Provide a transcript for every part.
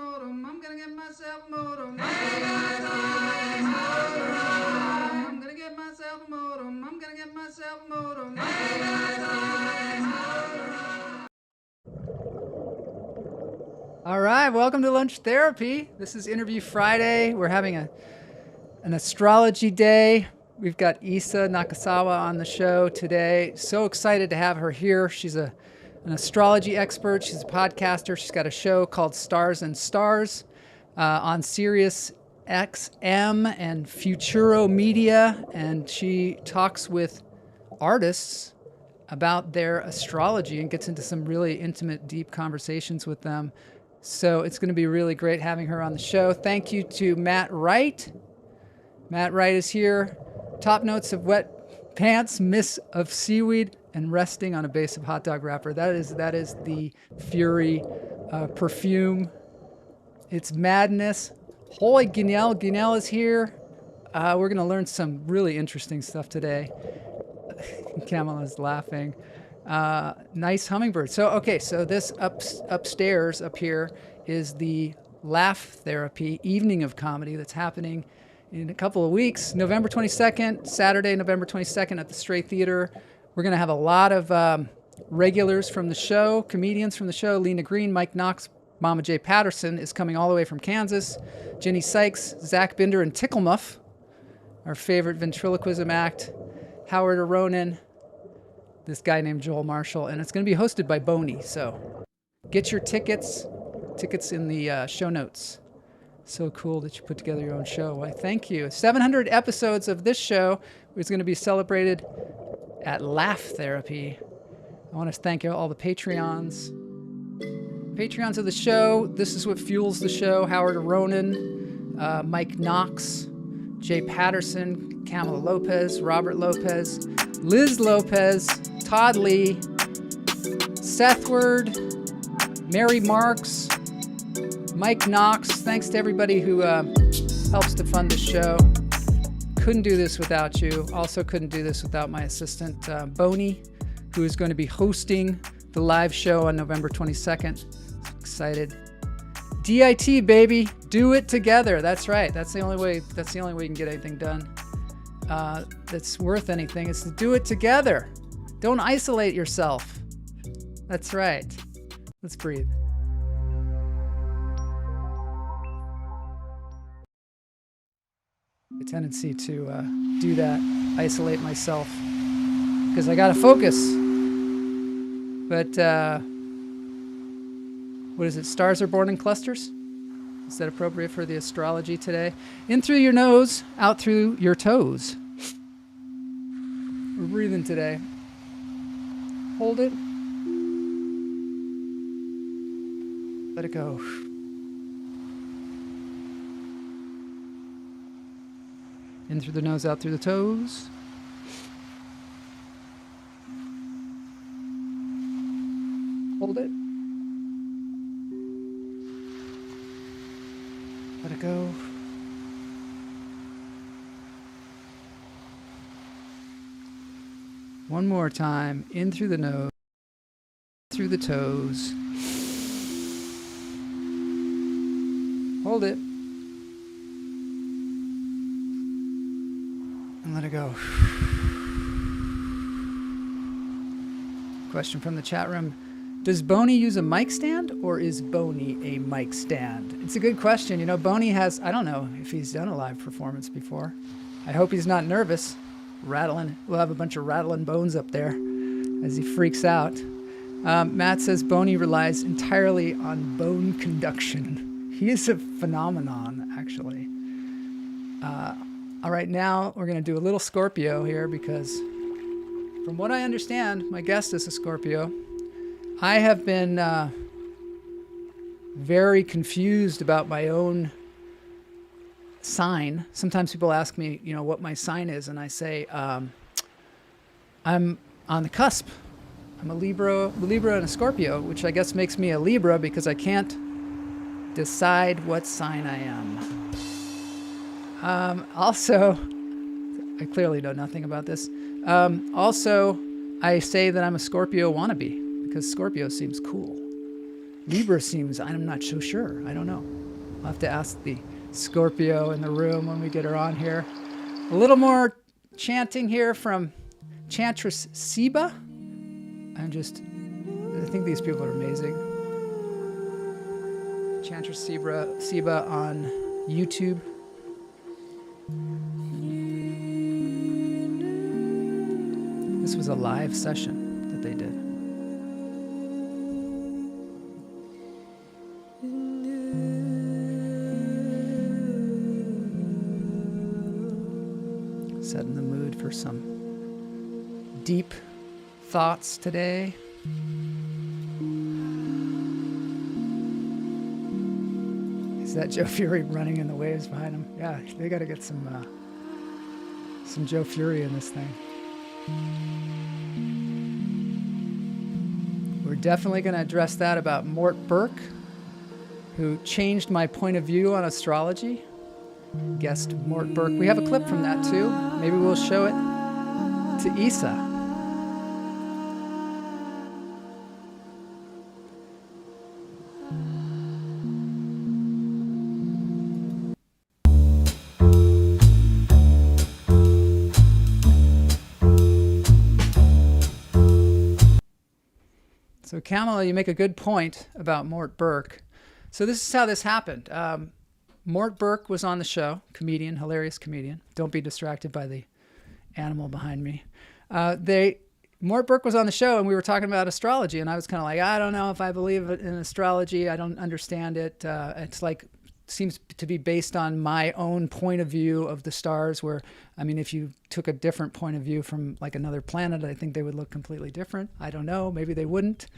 modem. I'm gonna get myself a modem. I'm gonna get myself a modem. I'm gonna get myself a modem. All right, welcome to Lunch Therapy. This is Interview Friday. We're having an astrology day. We've got Isa Nakazawa on the show today. So excited to have her here. She's an astrology expert. She's a podcaster. She's got a show called Stars and Stars on Sirius XM and Futuro Media. And she talks with artists about their astrology and gets into some really intimate, deep conversations with them. So it's going to be really great having her on the show. Thank you to Matt Wright. Matt Wright is here. Top notes of wet pants, miss of seaweed, and resting on a base of hot dog wrapper. That is the Fury perfume. It's madness. Hoy Guinel. Guinel is here. We're going to learn some really interesting stuff today. Kamala's laughing. Nice hummingbird. So this upstairs up here is the Laugh Therapy Evening of Comedy that's happening in a couple of weeks. November 22nd, Saturday, November 22nd at the Stray Theater. We're going to have a lot of regulars from the show, comedians from the show. Lena Green, Mike Knox, Mama J. Patterson is coming all the way from Kansas. Jenny Sykes, Zach Binder, and Ticklemuff, our favorite ventriloquism act. Howard Aronin, this guy named Joel Marshall, and it's going to be hosted by Boney. So get your tickets in the show notes. So cool that you put together your own show. Why, thank you. 700 episodes of this show is going to be celebrated at Laugh Therapy. I want to thank all the Patreons of the show. This is what fuels the show. Howard Aronin, Mike Knox, Jay Patterson, Kamala Lopez, Robert Lopez, Liz Lopez, Todd Lee, Seth Word, Mary Marks, Mike Knox. Thanks to everybody who helps to fund the show. Couldn't do this without you. Also couldn't do this without my assistant, Boney, who is going to be hosting the live show on November 22nd. Excited. DIT, baby. Do it together. That's right. That's the only way you can get anything done that's worth anything, is to do it together. Don't isolate yourself. That's right. Let's breathe. A tendency to do that, isolate myself, because I gotta focus. But what is it? Stars are born in clusters? Is that appropriate for the astrology today? In through your nose, out through your toes. We're breathing today. Hold it. Let it go. In through the nose, out through the toes. Hold it. Let it go. One more time. In through the nose, through the toes. Hold it. And let it go. Question from the chat room. Does Boney use a mic stand, or is Boney a mic stand? It's a good question. You know, Boney has, I don't know if he's done a live performance before. I hope he's not nervous. Rattling. We'll have a bunch of rattling bones up there as he freaks out. Matt says Boney relies entirely on bone conduction. He is a phenomenon, actually. All right, now we're going to do a little Scorpio here, because from what I understand, my guest is a Scorpio. I have been very confused about my own sign. Sometimes people ask me, what my sign is, and I say, I'm on the cusp. I'm a Libra and a Scorpio, which I guess makes me a Libra because I can't decide what sign I am. Also, I clearly know nothing about this. Also, I say that I'm a Scorpio wannabe because Scorpio seems cool. Libra seems, I'm not so sure. I don't know. I'll have to ask the Scorpio in the room when we get her on here. A little more chanting here from Chantress Seba. I think these people are amazing. Chantress Seba on YouTube. This was a live session that they did. Setting the mood for some deep thoughts today. Is that Joe Fury running in the waves behind him? Yeah, they got to get some Joe Fury in this thing. We're definitely going to address that about Mort Burke, who changed my point of view on astrology. Guest Mort Burke. We have a clip from that too. Maybe we'll show it to Isa. So Kamala, you make a good point about Mort Burke. So this is how this happened. Mort Burke was on the show, comedian, hilarious comedian. Don't be distracted by the animal behind me. Mort Burke was on the show and we were talking about astrology, and I was kind of like, I don't know if I believe in astrology. I don't understand it. It's like, seems to be based on my own point of view of the stars, where, I mean, if you took a different point of view from like another planet, I think they would look completely different. I don't know. Maybe they wouldn't.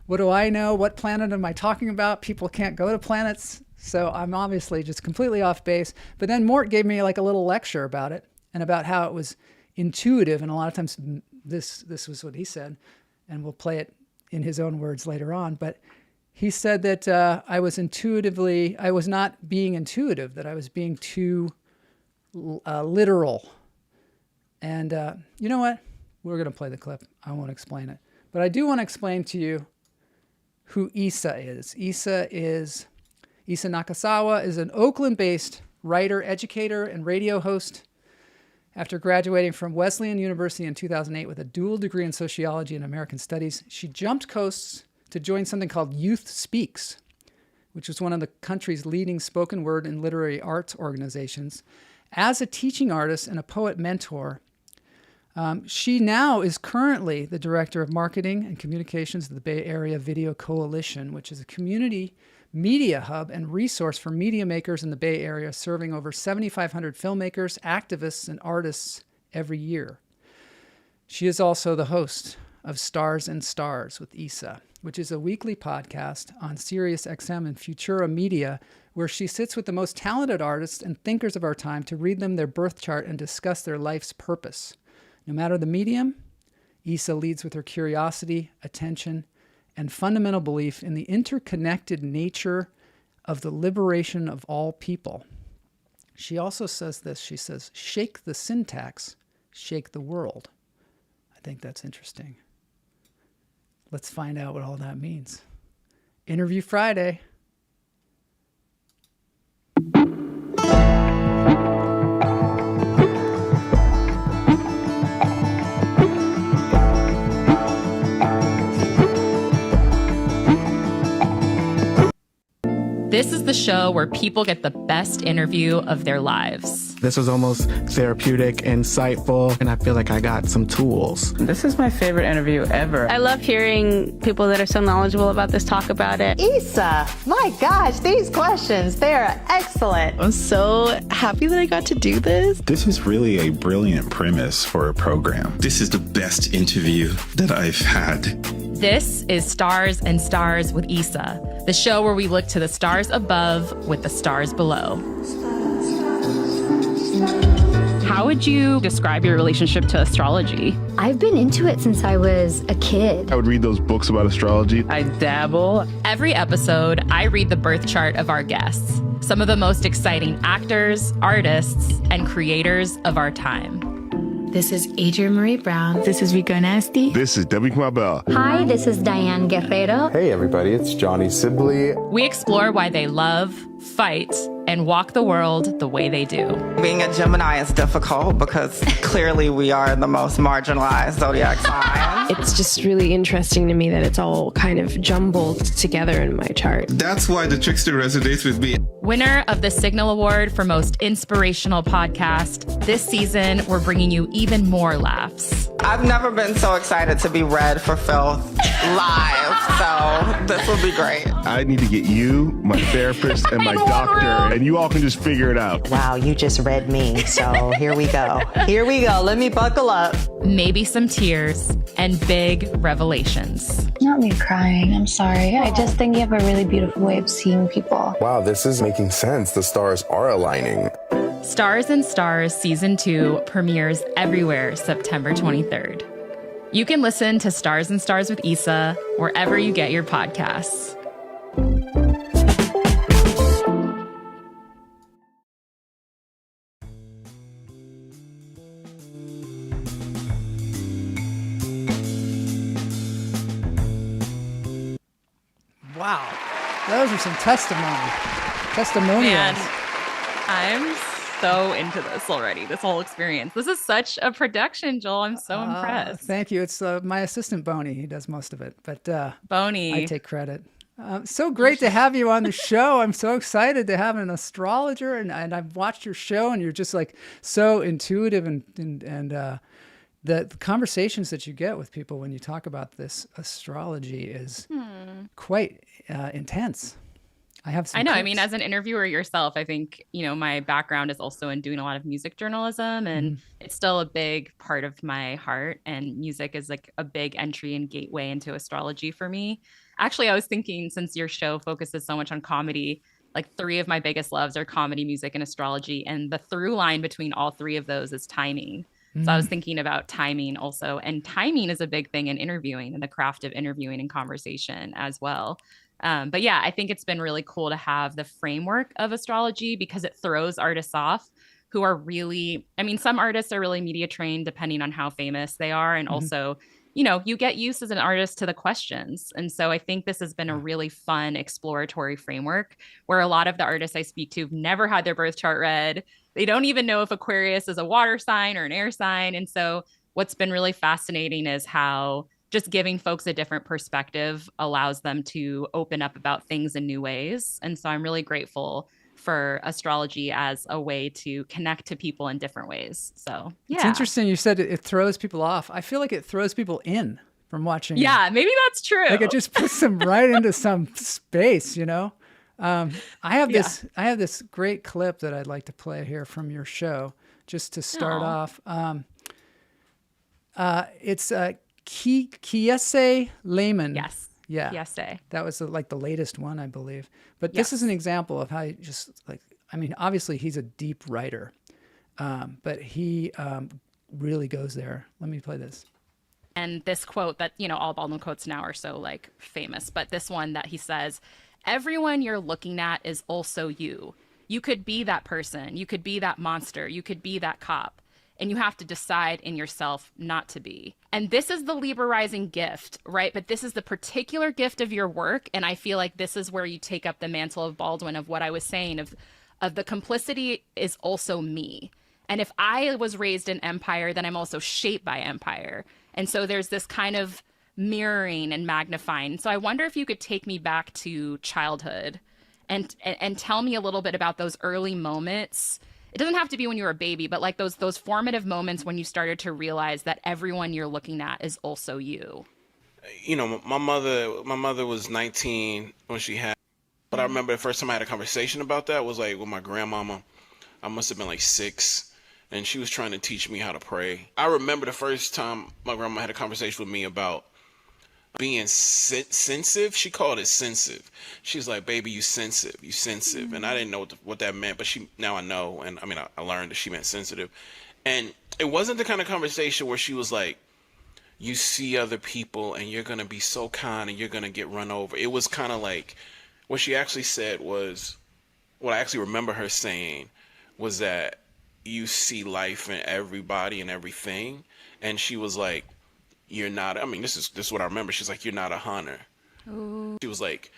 What do I know? What planet am I talking about? People can't go to planets. So I'm obviously just completely off base. But then Mort gave me like a little lecture about it and about how it was intuitive. And a lot of times this was what he said, and we'll play it in his own words later on. But he said that I was not being intuitive, that I was being too literal. And you know what? We're going to play the clip. I won't explain it. But I do want to explain to you who Isa is. Isa Nakazawa is an Oakland-based writer, educator, and radio host. After graduating from Wesleyan University in 2008 with a dual degree in sociology and American studies, she jumped coasts to join something called Youth Speaks, which was one of the country's leading spoken word and literary arts organizations. As a teaching artist and a poet mentor, she now is currently the director of marketing and communications of the Bay Area Video Coalition, which is a community media hub and resource for media makers in the Bay Area, serving over 7,500 filmmakers, activists, and artists every year. She is also the host of Stars and Stars with Isa, which is a weekly podcast on Sirius XM and Futuro Media, where she sits with the most talented artists and thinkers of our time to read them their birth chart and discuss their life's purpose. No matter the medium, Isa leads with her curiosity, attention, and fundamental belief in the interconnected nature of the liberation of all people. She also says this. She says, shake the syntax, shake the world. I think that's interesting. Let's find out what all that means. Interview Friday. This is the show where people get the best interview of their lives. This was almost therapeutic, insightful, and I feel like I got some tools. This is my favorite interview ever. I love hearing people that are so knowledgeable about this talk about it. Isa, my gosh, these questions, they are excellent. I'm so happy that I got to do this. This is really a brilliant premise for a program. This is the best interview that I've had. This is Stars and Stars with Isa, the show where we look to the stars above with the stars below. How would you describe your relationship to astrology? I've been into it since I was a kid. I would read those books about astrology. I dabble. Every episode, I read the birth chart of our guests, some of the most exciting actors, artists, and creators of our time. This is Adrienne Marie Brown. This is Rico Nasty. This is Debbie Mabel. Hi, this is Diane Guerrero. Hey everybody, it's Johnny Sibley. We explore why they love, fight, and walk the world the way they do. Being a Gemini is difficult because clearly we are the most marginalized zodiac sign. It's just really interesting to me that it's all kind of jumbled together in my chart. That's why The Trickster resonates with me. Winner of the Signal Award for Most Inspirational Podcast, this season we're bringing you even more laughs. I've never been so excited to be read for Filth live, so this will be great. I need to get you, my therapist, and my doctor, and you all can just figure it out. Wow, you just read me, so here we go. Here we go. Let me buckle up. Maybe some tears and big revelations. Not me crying, I'm sorry. I just think you have a really beautiful way of seeing people. Wow, this is making sense. The stars are aligning. Stars and Stars Season 2 premieres everywhere September 23rd. You can listen to Stars and Stars with Isa wherever you get your podcasts. Wow. Those are some testimonials. Man, I'm so into this already, this whole experience. This is such a production, Joel. I'm so impressed. Thank you. It's my assistant, Boney. He does most of it. But Boney, I take credit. So great to have you on the show. I'm so excited to have an astrologer. And I've watched your show, and you're just like so intuitive. And the conversations that you get with people when you talk about this astrology is quite intense. I know. I mean, as an interviewer yourself, I think, my background is also in doing a lot of music journalism, and it's still a big part of my heart. And music is like a big entry and gateway into astrology for me. Actually, I was thinking, since your show focuses so much on comedy, like 3 of my biggest loves are comedy, music, and astrology. And the through line between all 3 of those is timing. So I was thinking about timing also. And timing is a big thing in interviewing and the craft of interviewing and conversation as well. But yeah, I think it's been really cool to have the framework of astrology because it throws artists off who are really, some artists are really media trained depending on how famous they are. And also, you get used as an artist to the questions. And so I think this has been a really fun exploratory framework where a lot of the artists I speak to have never had their birth chart read. They don't even know if Aquarius is a water sign or an air sign. And so what's been really fascinating is how just giving folks a different perspective allows them to open up about things in new ways. And so I'm really grateful for astrology as a way to connect to people in different ways. So, yeah. It's interesting you said it throws people off. I feel like it throws people in from watching. Yeah, maybe that's true. Like it just puts them right into some space, I have this great clip that I'd like to play here from your show just to start off. It's Kiese Lehman. Yes. Yeah. Kiese. That was like the latest one, I believe. But this is an example of how you just obviously he's a deep writer, but he really goes there. Let me play this. And this quote that, all Baldwin quotes now are so like famous, but this one that he says, everyone you're looking at is also you. You could be that person. You could be that monster. You could be that cop. And you have to decide in yourself not to be. And this is the Libra rising gift, right? But this is the particular gift of your work. And I feel like this is where you take up the mantle of Baldwin of what I was saying of the complicity is also me. And if I was raised in empire, then I'm also shaped by empire. And so there's this kind of mirroring and magnifying. So I wonder if you could take me back to childhood and tell me a little bit about those early moments. It doesn't have to be when you were a baby, but like those formative moments when you started to realize that everyone you're looking at is also you. My mother was 19 when she had, but I remember the first time I had a conversation about that was like with my grandmama. I must have been like 6. And she was trying to teach me how to pray. I remember the first time my grandma had a conversation with me about being sensitive. She called it sensitive. She's like, baby, you sensitive. Mm-hmm. And I didn't know what that meant, but now I know. And I learned that she meant sensitive. And it wasn't the kind of conversation where she was like, you see other people and you're going to be so kind and you're going to get run over. It was kind of like what she actually said was, what I actually remember her saying was that you see life in everybody and everything. And she was like, you're not, I mean, this is what I remember. She's like, you're not a hunter. Ooh. She was like,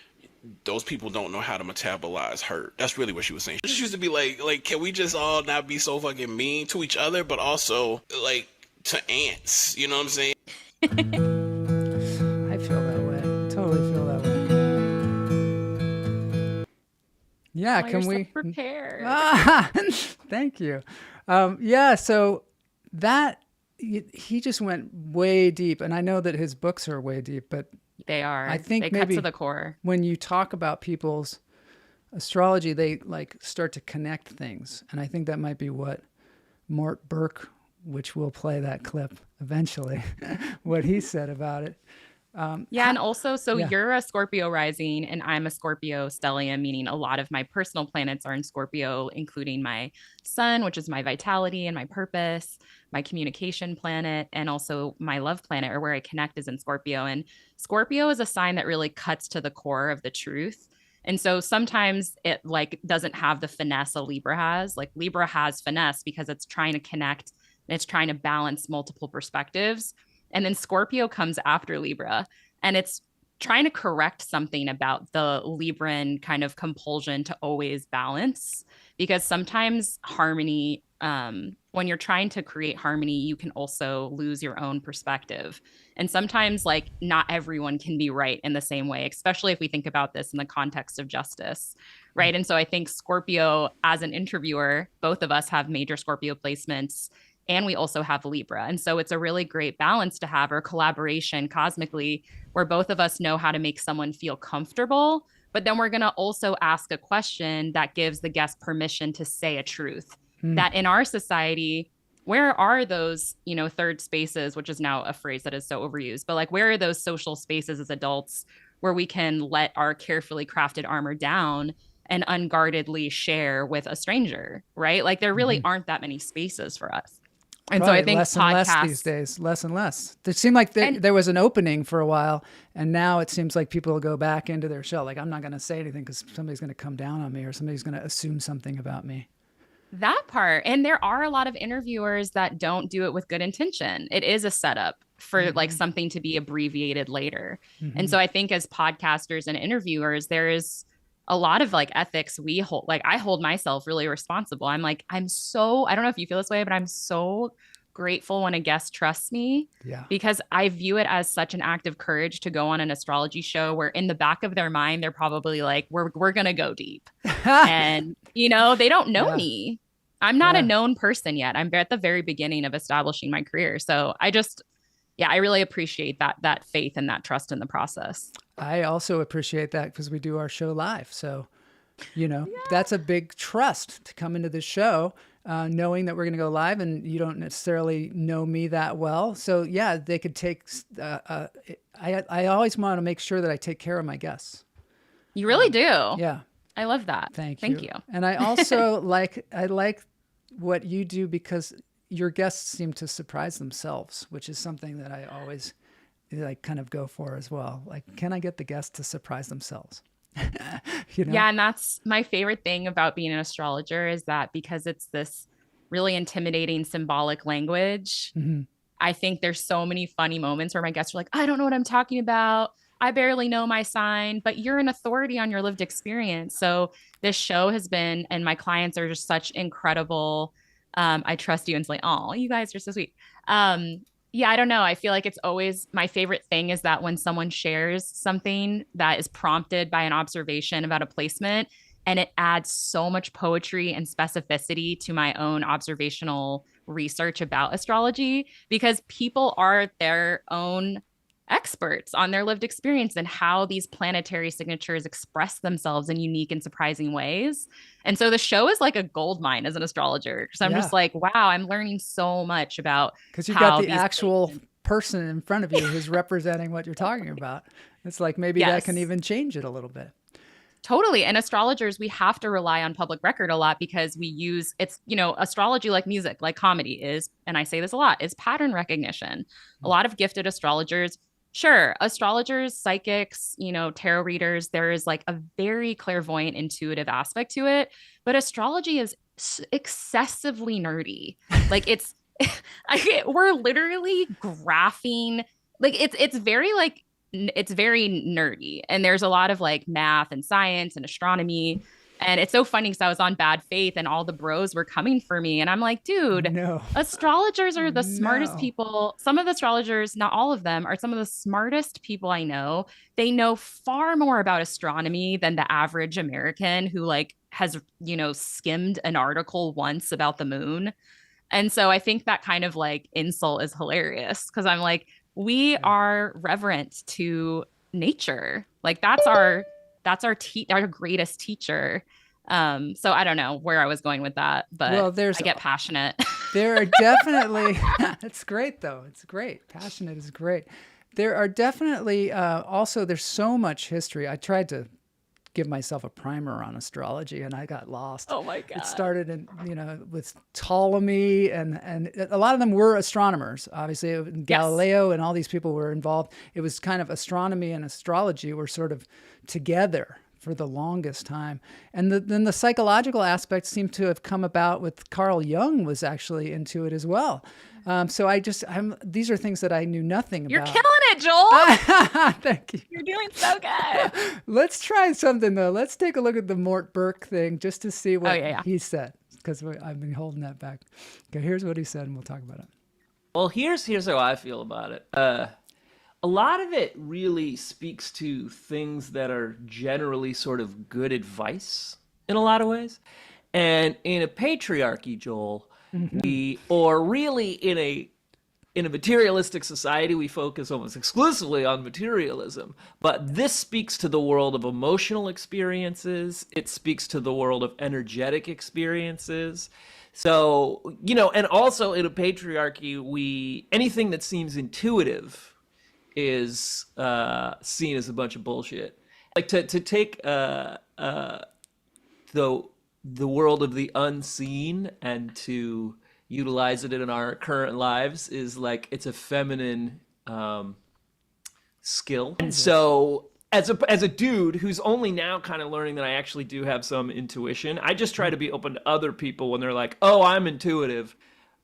those people don't know how to metabolize hurt. That's really what she was saying. She used to be like, can we just all not be so fucking mean to each other, but also like to ants? You know what I'm saying? I feel that way. Totally feel that way. Yeah, well, can you're we? So prepared. Thank you. Yeah, so that he just went way deep, and I know that his books are way deep, but they are. I think they maybe cut to the core. When you talk about people's astrology, they like start to connect things, and I think that might be what Mort Burke, which we'll play that clip eventually, what he said about it. And also, you're a Scorpio rising and I'm a Scorpio stellium, meaning a lot of my personal planets are in Scorpio, including my sun, which is my vitality and my purpose, my communication planet, and also my love planet, or where I connect, is in Scorpio. And Scorpio is a sign that really cuts to the core of the truth. And so sometimes it like doesn't have the finesse a Libra has. Like Libra has finesse because it's trying to connect and it's trying to balance multiple perspectives. And then Scorpio comes after Libra, and it's trying to correct something about the Libran kind of compulsion to always balance, because sometimes harmony, when you're trying to create harmony, you can also lose your own perspective. And sometimes like not everyone can be right in the same way, especially if we think about this in the context of justice, right? And so I think Scorpio, as an interviewer, both of us have major Scorpio placements, and we also have Libra. And so it's a really great balance to have, or collaboration cosmically, where both of us know how to make someone feel comfortable, but then we're going to also ask a question that gives the guest permission to say a truth. That in our society, where are those, third spaces, which is now a phrase that is so overused, but like, where are those social spaces as adults where we can let our carefully crafted armor down and unguardedly share with a stranger, right? Like there really aren't that many spaces for us. And Probably so I think less and less these days, less and less. It seemed like there was an opening for a while, and now it seems like people will go back into their shell. Like, I'm not going to say anything because somebody's going to come down on me, or somebody's going to assume something about me. That part. And there are a lot of interviewers that don't do it with good intention. It is a setup for like something to be abbreviated later. And so I think as podcasters and interviewers, there is a lot of like ethics we hold. Like I hold myself really responsible. I'm like, I don't know if you feel this way, but I'm so grateful when a guest trusts me, because I view it as such an act of courage to go on an astrology show where in the back of their mind, they're probably like, we're going to go deep. And, they don't know me. I'm not a known person yet. I'm at the very beginning of establishing my career. So I really appreciate that faith and that trust in the process. I also appreciate that because we do our show live. So, that's a big trust to come into the show, knowing that we're going to go live and you don't necessarily know me that well. So yeah, they could take, I always want to make sure that I take care of my guests. You really do. Yeah. I love that. Thank you. And I also like what you do because your guests seem to surprise themselves, which is something that I always like kind of go for as well. Like, can I get the guests to surprise themselves? Yeah. And that's my favorite thing about being an astrologer, is that because it's this really intimidating symbolic language, I think there's so many funny moments where my guests are like, I don't know what I'm talking about. I barely know my sign, but you're an authority on your lived experience. So this show has been, and my clients are just such incredible. I trust you. And it's like, oh, you guys are so sweet. I don't know. I feel like it's always my favorite thing is that when someone shares something that is prompted by an observation about a placement, and it adds so much poetry and specificity to my own observational research about astrology, because people are their own experts on their lived experience and how these planetary signatures express themselves in unique and surprising ways. And so the show is like a gold mine as an astrologer. So I'm just like, wow, I'm learning so much about, because you've got the actual person in front of you who's representing what you're talking about. It's like maybe that can even change it a little bit. Totally. And astrologers, we have to rely on public record a lot because we use astrology, like music, like comedy is, and I say this a lot, is pattern recognition. A lot of gifted astrologers, sure, astrologers, psychics, tarot readers, there is like a very clairvoyant, intuitive aspect to it. But astrology is excessively nerdy. Like it's we're literally graphing, like it's very like it's very nerdy, and there's a lot of like math and science and astronomy. And it's so funny because I was on Bad Faith and all the bros were coming for me. And I'm like, dude, astrologers are the smartest people. Some of the astrologers, not all of them, are some of the smartest people I know. They know far more about astronomy than the average American who like has, skimmed an article once about the moon. And so I think that kind of like insult is hilarious because I'm like, we are reverent to nature. Like that's our greatest teacher. So I don't know where I was going with that, but I get passionate. There are definitely, it's great though. It's great. Passionate is great. There are definitely, also there's so much history. I tried to give myself a primer on astrology and I got lost. Oh my God. It started in, with Ptolemy and a lot of them were astronomers, obviously. Galileo and all these people were involved. It was kind of astronomy and astrology were sort of together for the longest time. And then the psychological aspects seem to have come about with Carl Jung was actually into it as well. So these are things that I knew nothing about. You're killing it, Joel. Thank you. You're doing so good. Let's try something though. Let's take a look at the Mort Burke thing just to see what he said, because I've been holding that back. Okay, here's what he said and we'll talk about it. Well, here's how I feel about it. A lot of it really speaks to things that are generally sort of good advice in a lot of ways. And in a patriarchy, Joel, or really in a materialistic society, we focus almost exclusively on materialism. But this speaks to the world of emotional experiences. It speaks to the world of energetic experiences. So, and also in a patriarchy, anything that seems intuitive is seen as a bunch of bullshit. Like to take the world of the unseen and to utilize it in our current lives is like it's a feminine skill. And so as a dude who's only now kind of learning that I actually do have some intuition, I just try to be open to other people when they're like, "Oh, I'm intuitive.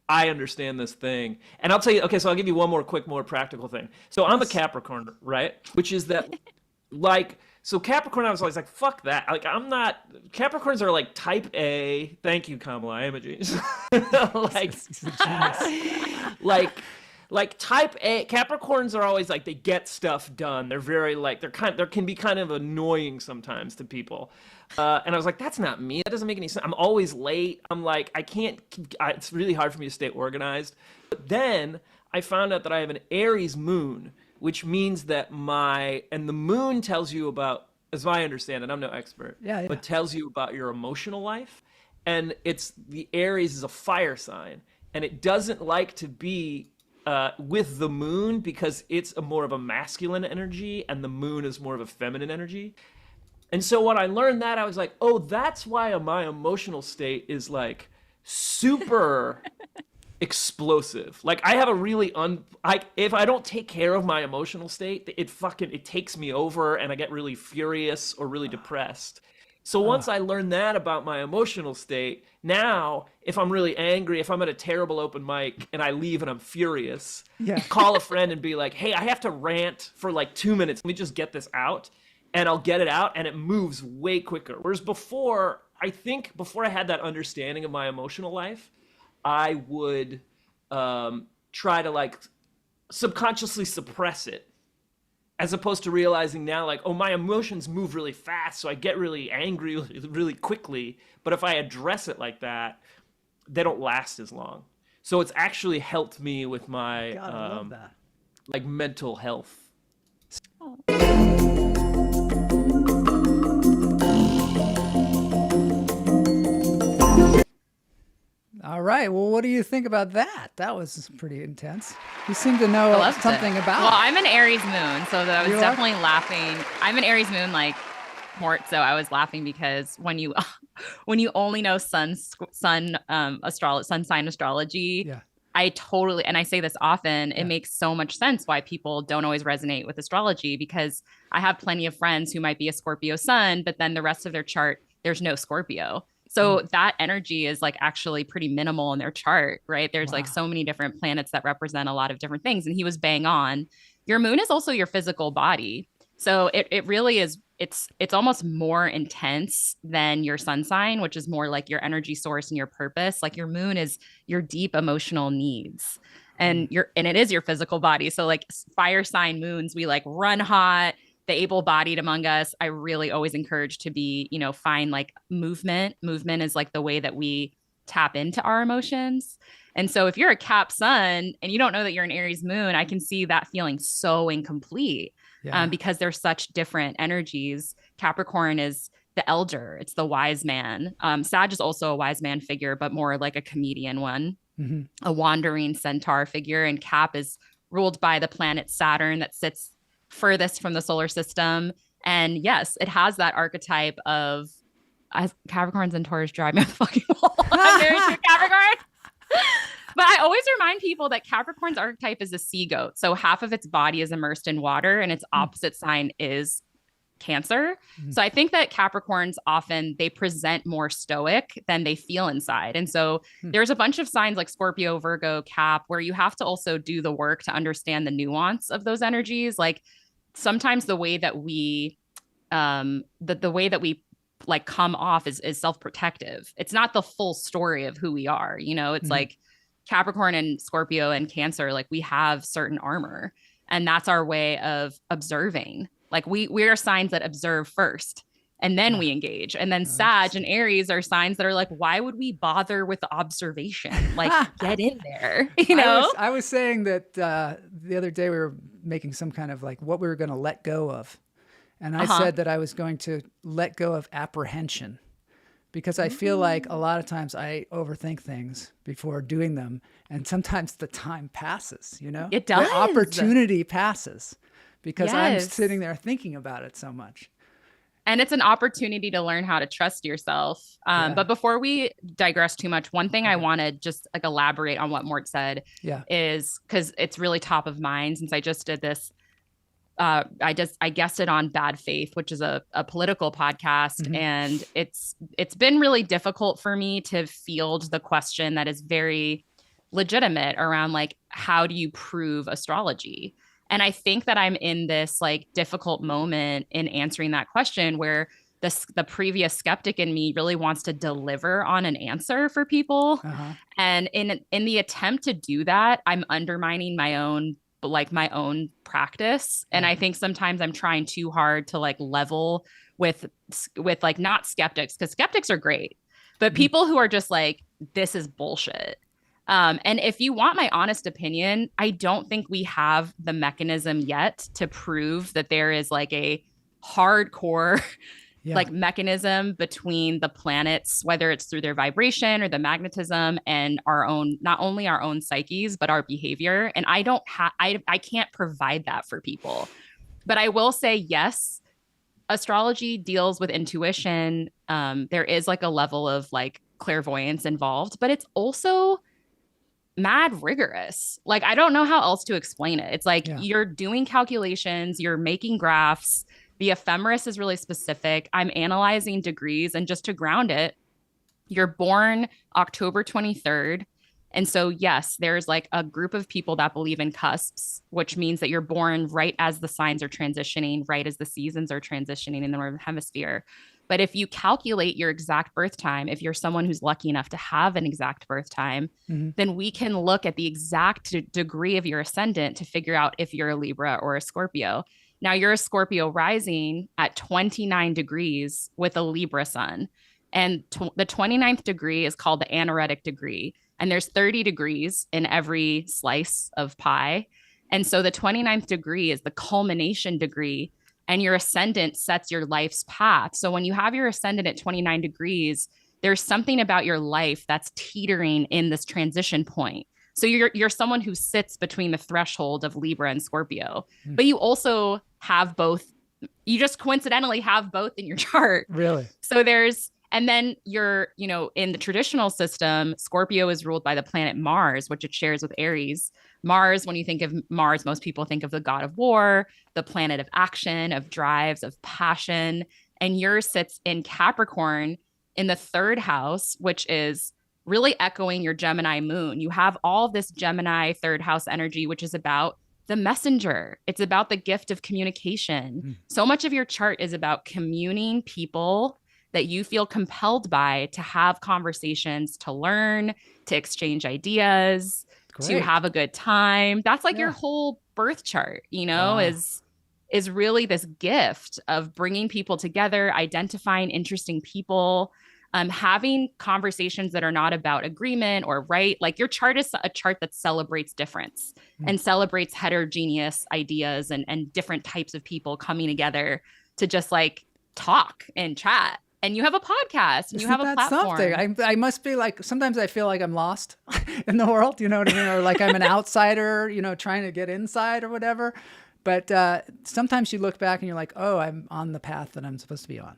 I understand this thing." And I'll tell you, okay, so I'll give you one more practical thing. So I'm a Capricorn, right? Which is that, so Capricorn, I was always like, fuck that. Like, I'm not, Capricorns are like type A. Thank you, Kamala. I am a genius. Like type A, Capricorns are always like, they get stuff done. They're very like, they can be kind of annoying sometimes to people. And I was like, that's not me. That doesn't make any sense. I'm always late. I'm like, it's really hard for me to stay organized. But then I found out that I have an Aries moon, which means that and the moon tells you about, as I understand it, I'm no expert, but tells you about your emotional life. And the Aries is a fire sign, and it doesn't like to be with the moon because it's more of a masculine energy and the moon is more of a feminine energy. And so when I learned that, I was like, oh, that's why my emotional state is like super explosive. Like I have a really if I don't take care of my emotional state, it takes me over and I get really furious or really depressed. So once I learned that about my emotional state, now if I'm really angry, if I'm at a terrible open mic and I leave and I'm furious, call a friend and be like, "Hey, I have to rant for like 2 minutes. Let me just get this out." And I'll get it out and it moves way quicker. Whereas before I had that understanding of my emotional life, I would try to like subconsciously suppress it, as opposed to realizing now like, oh, my emotions move really fast, so I get really angry really quickly. But if I address it like that, they don't last as long. So it's actually helped me with my like mental health. All right. Well, what do you think about that? That was pretty intense. You seem to know something about it. Well, I'm an Aries moon, so I was definitely laughing. I'm an Aries moon, like Mort, so I was laughing because when you only know sun sign astrology, I totally, and I say this often, it makes so much sense why people don't always resonate with astrology, because I have plenty of friends who might be a Scorpio sun, but then the rest of their chart, there's no Scorpio. So that energy is like actually pretty minimal in their chart, right? There's like so many different planets that represent a lot of different things. And he was bang on. Your moon is also your physical body. So it really is, it's almost more intense than your sun sign, which is more like your energy source and your purpose. Like your moon is your deep emotional needs. And it is your physical body. So like fire sign moons, we like run hot. The able-bodied among us, I really always encourage to be, find like movement. Movement is like the way that we tap into our emotions. And so if you're a Cap sun and you don't know that you're an Aries moon, I can see that feeling so incomplete because they're such different energies. Capricorn is the elder. It's the wise man. Sag is also a wise man figure, but more like a comedian one, a wandering centaur figure. And Cap is ruled by the planet Saturn that sits furthest from the solar system. And yes, it has that archetype of Capricorns and Taurus drive me up the fucking wall. I'm married to a Capricorn. But I always remind people that Capricorn's archetype is a sea goat. So half of its body is immersed in water and its opposite sign is Cancer. So I think that Capricorns often, they present more stoic than they feel inside. And so there's a bunch of signs like Scorpio, Virgo, Cap, where you have to also do the work to understand the nuance of those energies. Like sometimes the way that we, the way that we like come off is self-protective. It's not the full story of who we are. It's like Capricorn and Scorpio and Cancer, like we have certain armor and that's our way of observing. Like we are signs that observe first and then we engage. And then Sag and Aries are signs that are like, why would we bother with observation? Like get in there, I was saying that the other day we were making some kind of like what we were going to let go of. And I said that I was going to let go of apprehension because I feel like a lot of times I overthink things before doing them. And sometimes the time passes, It does. The opportunity passes because I'm sitting there thinking about it so much. And it's an opportunity to learn how to trust yourself. But before we digress too much, one thing I want to just like elaborate on what Mort said is because it's really top of mind since I just did this. I guested on Bad Faith, which is a political podcast. And it's been really difficult for me to field the question that is very legitimate around like, how do you prove astrology? And I think that I'm in this like difficult moment in answering that question where the previous skeptic in me really wants to deliver on an answer for people. And in the attempt to do that, I'm undermining my own practice. And I think sometimes I'm trying too hard to like level with like not skeptics, because skeptics are great, but people who are just like, this is bullshit. And if you want my honest opinion, I don't think we have the mechanism yet to prove that there is like a hardcore like mechanism between the planets, whether it's through their vibration or the magnetism and our own, not only our own psyches, but our behavior. And I can't provide that for people, but I will say, yes, astrology deals with intuition. There is like a level of like clairvoyance involved, but it's also mad rigorous. Like, I don't know how else to explain it. It's like you're doing calculations, you're making graphs. The ephemeris is really specific. I'm analyzing degrees, and just to ground it, you're born October 23rd. And so, yes, there's like a group of people that believe in cusps, which means that you're born right as the signs are transitioning, right as the seasons are transitioning in the Northern Hemisphere. But if you calculate your exact birth time, if you're someone who's lucky enough to have an exact birth time, then we can look at the exact degree of your ascendant to figure out if you're a Libra or a Scorpio. Now, you're a Scorpio rising at 29 degrees with a Libra sun. And the 29th degree is called the anaretic degree. And there's 30 degrees in every slice of pie. And so the 29th degree is the culmination degree, and your ascendant sets your life's path. So when you have your ascendant at 29 degrees, there's something about your life that's teetering in this transition point. So you're someone who sits between the threshold of Libra and Scorpio, but you also have both. You just coincidentally have both in your chart. Really? So and then you're, in the traditional system, Scorpio is ruled by the planet Mars, which it shares with Aries. Mars, when you think of Mars, most people think of the god of war, the planet of action, of drives, of passion. And yours sits in Capricorn, in the third house, which is really echoing your Gemini moon, you have all this Gemini third house energy, which is about the messenger. It's about the gift of communication. So much of your chart is about communing people that you feel compelled by to have conversations, to learn, to exchange ideas, to have a good time. That's like your whole birth chart, you know, is really this gift of bringing people together, identifying interesting people, having conversations that are not about agreement or right. Like your chart is a chart that celebrates difference and celebrates heterogeneous ideas and different types of people coming together to just like talk and chat. And you have a podcast and you have a platform. Something? I must be like, sometimes I feel like I'm lost in the world, you know what I mean? Or like I'm an outsider, you know, trying to get inside or whatever. But sometimes you look back and you're like, oh, I'm on the path that I'm supposed to be on.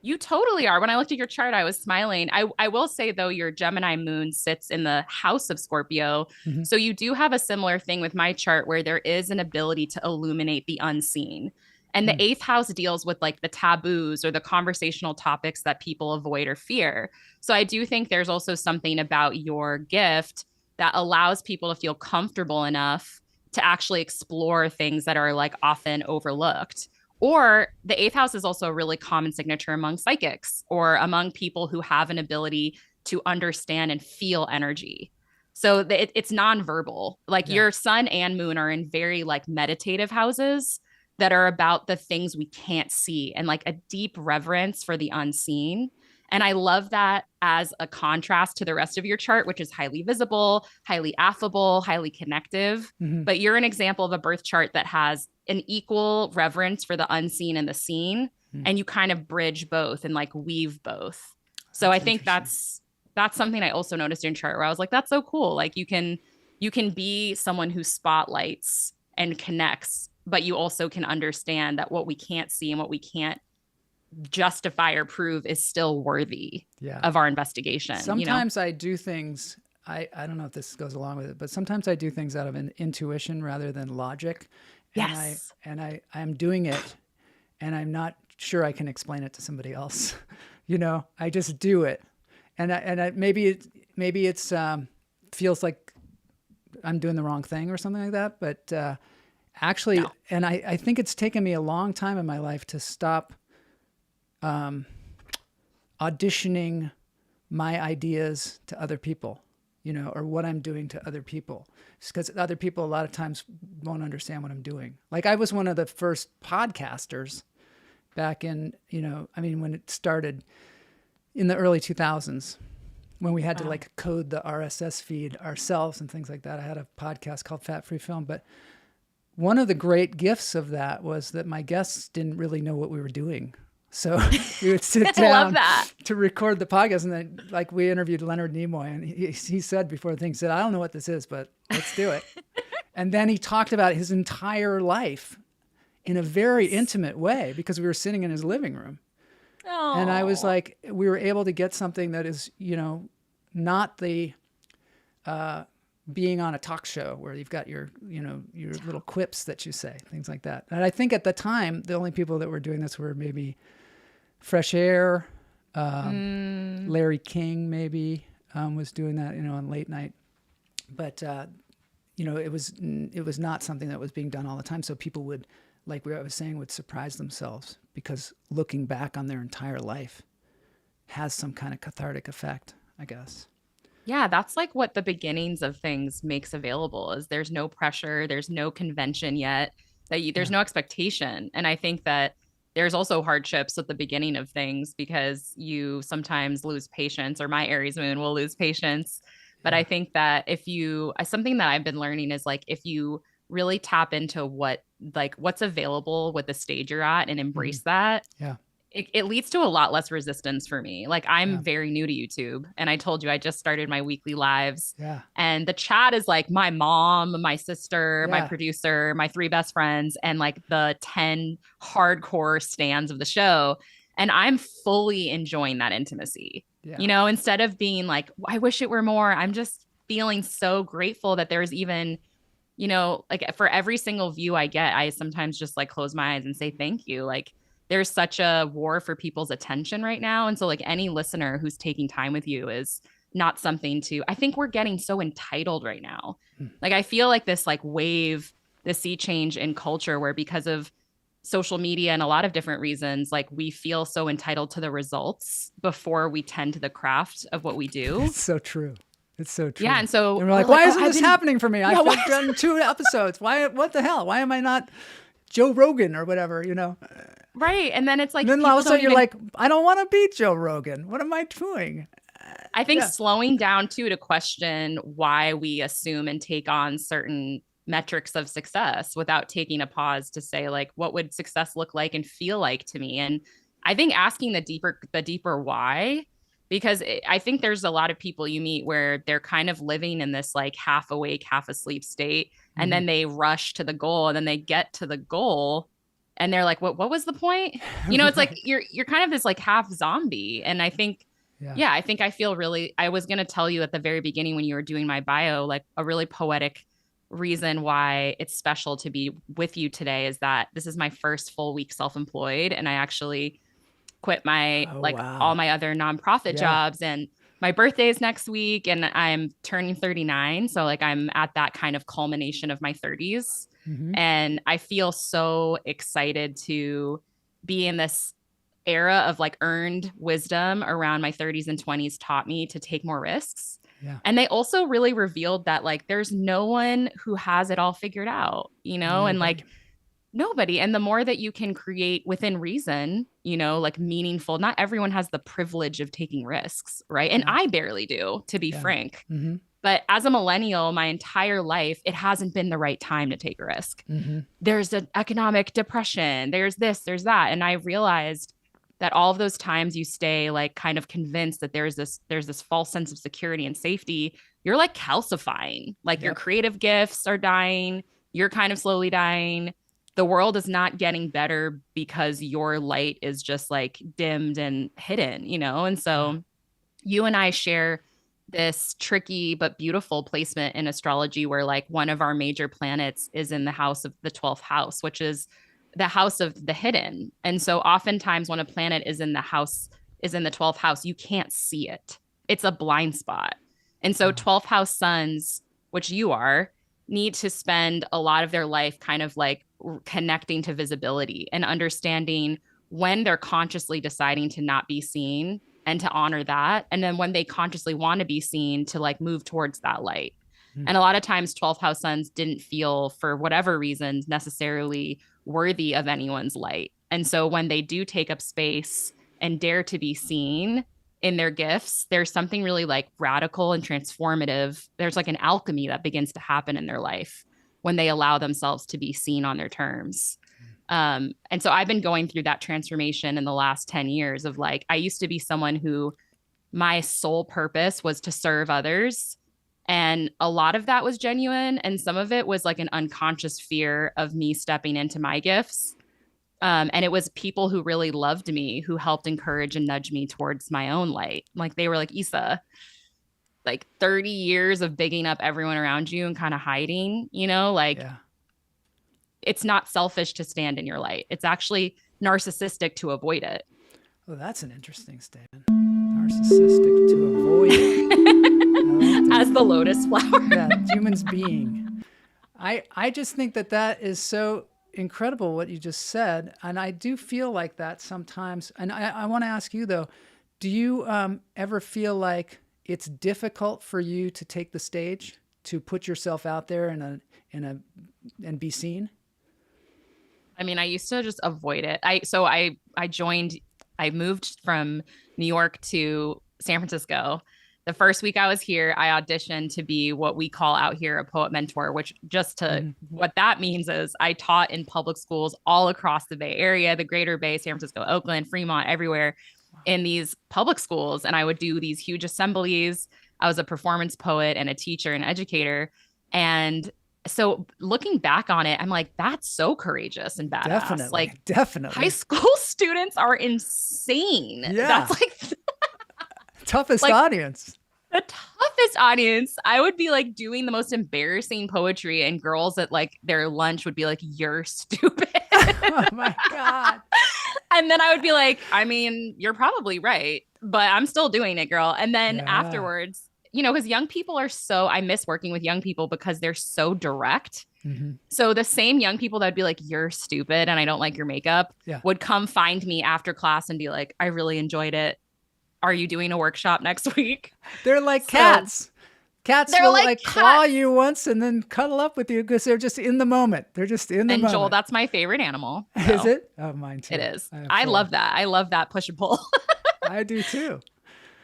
You totally are. When I looked at your chart, I was smiling. I will say, though, your Gemini moon sits in the house of Scorpio. So you do have a similar thing with my chart where there is an ability to illuminate the unseen. And the eighth house deals with like the taboos or the conversational topics that people avoid or fear. So I do think there's also something about your gift that allows people to feel comfortable enough to actually explore things that are like often overlooked. Or the eighth house is also a really common signature among psychics or among people who have an ability to understand and feel energy. So it's nonverbal. Like your sun and moon are in very like meditative houses that are about the things we can't see and like a deep reverence for the unseen. And I love that as a contrast to the rest of your chart, which is highly visible, highly affable, highly connective. But you're an example of a birth chart that has an equal reverence for the unseen and the seen. And you kind of bridge both and like weave both. So I think that's something I also noticed in your chart where I was like, that's so cool. Like you can be someone who spotlights and connects, but you also can understand that what we can't see and what we can't justify or prove is still worthy of our investigation. Sometimes I do things, I don't know if this goes along with it, but sometimes I do things out of an intuition rather than logic. And I'm doing it and I'm not sure I can explain it to somebody else. You know, I just do it. And maybe it's feels like I'm doing the wrong thing or something like that. But actually, no. And I think it's taken me a long time in my life to stop auditioning my ideas to other people, you know, or what I'm doing to other people. Because other people a lot of times won't understand what I'm doing. Like I was one of the first podcasters back in, you know, I mean, when it started in the early 2000s, when we had to like code the RSS feed ourselves and things like that. I had a podcast called Fat Free Film, but one of the great gifts of that was that my guests didn't really know what we were doing. So we would sit down to record the podcast. And then like we interviewed Leonard Nimoy and he said before the thing, he said, I don't know what this is, but let's do it. And then he talked about his entire life in a very intimate way because we were sitting in his living room. Aww. And I was like, we were able to get something that is, you know, not the being on a talk show where you've got your, you know, your little quips that you say, things like that. And I think at the time, the only people that were doing this were maybe Fresh Air, Larry King maybe was doing that, you know, on late night. But, you know, it was not something that was being done all the time. So people would, like I was saying, would surprise themselves because looking back on their entire life has some kind of cathartic effect, I guess. Yeah, that's like what the beginnings of things makes available is there's no pressure, there's no convention yet, there's no expectation. And I think that there's also hardships at the beginning of things because you sometimes lose patience, or my Aries moon will lose patience. But I think that something that I've been learning is like, if you really tap into what's available with the stage you're at and embrace that, it leads to a lot less resistance for me. Like I'm very new to YouTube and I told you, I just started my weekly lives and the chat is like my mom, my sister, my producer, my 3 best friends, and like the 10 hardcore stans of the show. And I'm fully enjoying that intimacy, you know, instead of being like, I wish it were more. I'm just feeling so grateful that there's even, you know, like for every single view I get, I sometimes just like close my eyes and say, thank you. Like, there's such a war for people's attention right now. And so like any listener who's taking time with you is not something to, I think we're getting so entitled right now. Like I feel like this like wave, the sea change in culture where because of social media and a lot of different reasons, like we feel so entitled to the results before we tend to the craft of what we do. It's so true. It's so true. Yeah. And so we're like, why isn't this happening for me? I've done 2 episodes. What the hell? Why am I not Joe Rogan or whatever, you know? Right. And then it's like, and then all of a sudden you're like, I don't want to be Joe Rogan. What am I doing? I think slowing down too to question why we assume and take on certain metrics of success without taking a pause to say like, what would success look like and feel like to me? And I think asking the deeper why, because I think there's a lot of people you meet where they're kind of living in this like half awake, half asleep state. And then they rush to the goal and then they get to the goal and they're like, what was the point? You know, it's like, you're kind of this like half zombie. And I think, I think I feel really, I was going to tell you at the very beginning when you were doing my bio, like a really poetic reason why it's special to be with you today is that this is my first full week self-employed. And I actually quit my, all my other nonprofit jobs, and my birthday is next week and I'm turning 39. So like I'm at that kind of culmination of my 30s. And I feel so excited to be in this era of like earned wisdom around my 30s and 20s taught me to take more risks. And they also really revealed that like there's no one who has it all figured out, you know, and like nobody. And the more that you can create within reason, you know, like meaningful, not everyone has the privilege of taking risks, right? And I barely do, to be frank. But as a millennial, my entire life, it hasn't been the right time to take a risk. There's an economic depression, there's this, there's that. And I realized that all of those times you stay like kind of convinced that there's this false sense of security and safety, you're like calcifying, like your creative gifts are dying, you're kind of slowly dying. The world is not getting better because your light is just like dimmed and hidden, you know? And so you and I share this tricky but beautiful placement in astrology where like one of our major planets is in the house of the 12th house, which is the house of the hidden. And so oftentimes when a planet is in the 12th house, you can't see it. It's a blind spot. And so 12th house sons, which you are, need to spend a lot of their life kind of like connecting to visibility and understanding when they're consciously deciding to not be seen and to honor that. And then when they consciously want to be seen, to like move towards that light. And a lot of times 12th house sons didn't feel, for whatever reasons, necessarily worthy of anyone's light. And so when they do take up space and dare to be seen in their gifts, there's something really like radical and transformative. There's like an alchemy that begins to happen in their life when they allow themselves to be seen on their terms. And so I've been going through that transformation in the last 10 years of like, I used to be someone who my sole purpose was to serve others. And a lot of that was genuine. And some of it was like an unconscious fear of me stepping into my gifts. And it was people who really loved me who helped encourage and nudge me towards my own light. Like they were like, Isa, like 30 years of bigging up everyone around you and kind of hiding, you know, like it's not selfish to stand in your light. It's actually narcissistic to avoid it. Oh, that's an interesting statement. Narcissistic to avoid it. As the lotus flower. Humans being. I just think that is so incredible what you just said. And I do feel like that sometimes. And I want to ask you though, do you ever feel like it's difficult for you to take the stage, to put yourself out there and be seen? I mean, I used to just avoid it. I moved from New York to San Francisco. The first week I was here, I auditioned to be what we call out here a poet mentor, which what that means is I taught in public schools all across the Bay Area, the Greater Bay, San Francisco, Oakland, Fremont, everywhere in these public schools. And I would do these huge assemblies. I was a performance poet and a teacher and educator. And so looking back on it, I'm like, that's so courageous and badass. Definitely. High school students are insane. Yeah. That's like toughest audience. The toughest audience. I would be like doing the most embarrassing poetry and girls at like their lunch would be like, you're stupid. Oh my God. And then I would be like, I mean, you're probably right, but I'm still doing it, girl. And then afterwards, because young people are I miss working with young people because they're so direct. Mm-hmm. So the same young people that would be like, you're stupid and I don't like your makeup would come find me after class and be like, I really enjoyed it. Are you doing a workshop next week? They're like cats. Cats will like claw you once and then cuddle up with you because they're just in the moment. They're just in the moment. And Joel, that's my favorite animal. So. Is it? Oh, mine too. It is. I love that. I love that push and pull. I do too.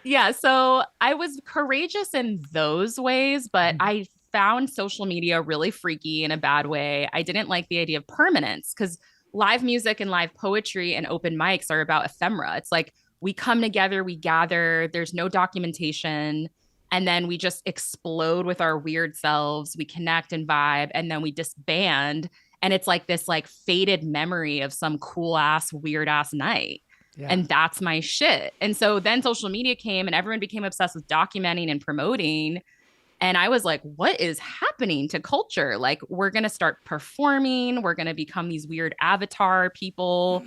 Yeah. So I was courageous in those ways, but I found social media really freaky in a bad way. I didn't like the idea of permanence because live music and live poetry and open mics are about ephemera. It's like we come together, we gather, there's no documentation. And then we just explode with our weird selves. We connect and vibe, and then we disband. And it's like this like faded memory of some cool ass, weird ass night. Yeah. And that's my shit. And so then social media came and everyone became obsessed with documenting and promoting. And I was like, what is happening to culture? Like, we're going to start performing. We're going to become these weird avatar people.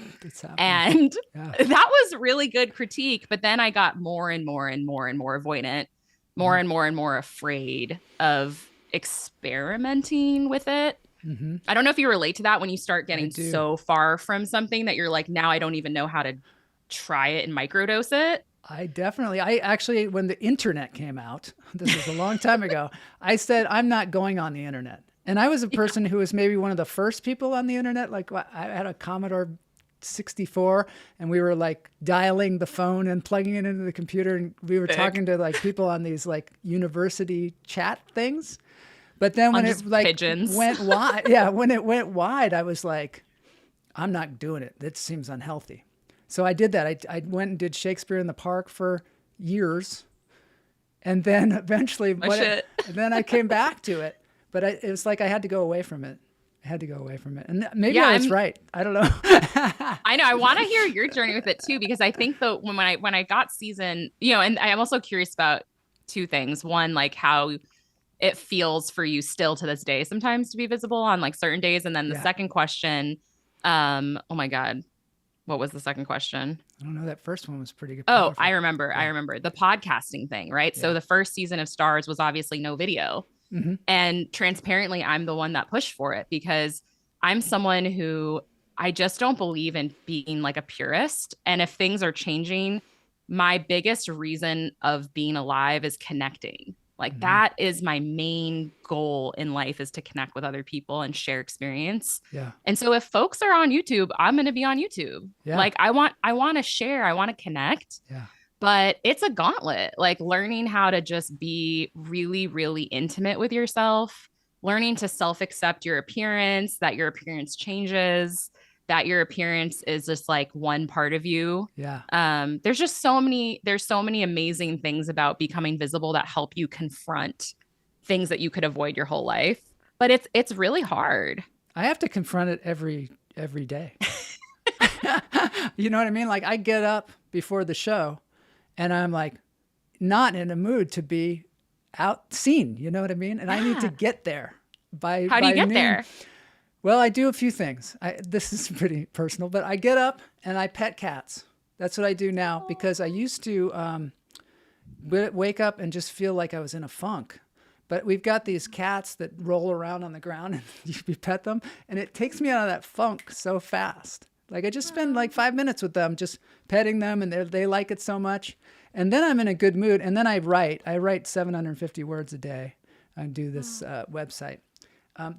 And that was really good critique. But then I got more and more and more and more avoidant, more and more and more afraid of experimenting with it. Mm-hmm. I don't know if you relate to that when you start getting so far from something that you're like, now I don't even know how to try it and microdose it. I actually, when the internet came out, this was a long time ago, I said, I'm not going on the internet. And I was a person who was maybe one of the first people on the internet. Like I had a Commodore 64 and we were like dialing the phone and plugging it into the computer. And we were talking to like people on these like university chat things. But then when it like went wide, when it went wide, I was like, I'm not doing it. That seems unhealthy. So I did that. I went and did Shakespeare in the Park for years. And then eventually, then I came back to it. But it was like I had to go away from it. And maybe I was right. I don't know. I know. I want to hear your journey with it too, because I think that when I got season, and I'm also curious about two things. One, like how it feels for you still to this day sometimes to be visible on like certain days. And then the second question, oh my God. What was the second question? I don't know. That first one was pretty good. Oh, I remember. Yeah. I remember the podcasting thing, right? Yeah. So the first season of Stars was obviously no video. Mm-hmm. And transparently, I'm the one that pushed for it because I'm someone who I just don't believe in being like a purist. And if things are changing, my biggest reason of being alive is connecting. Like that is my main goal in life, is to connect with other people and share experience. Yeah. And so if folks are on YouTube, I'm going to be on YouTube. Yeah. Like I want to share, I want to connect. Yeah. But it's a gauntlet, like learning how to just be really, really intimate with yourself, learning to self-accept your appearance, that your appearance changes, that your appearance is just like one part of you. Yeah. There's just so many amazing things about becoming visible that help you confront things that you could avoid your whole life. But it's really hard. I have to confront it every day. You know what I mean? Like I get up before the show and I'm like not in a mood to be seen. You know what I mean? And I need to get there How do you get there? Well, I do a few things. This is pretty personal, but I get up and I pet cats. That's what I do now because I used to wake up and just feel like I was in a funk. But we've got these cats that roll around on the ground and you pet them, and it takes me out of that funk so fast. Like I just spend like 5 minutes with them, just petting them, and they like it so much. And then I'm in a good mood, and then I write 750 words a day. I do this website.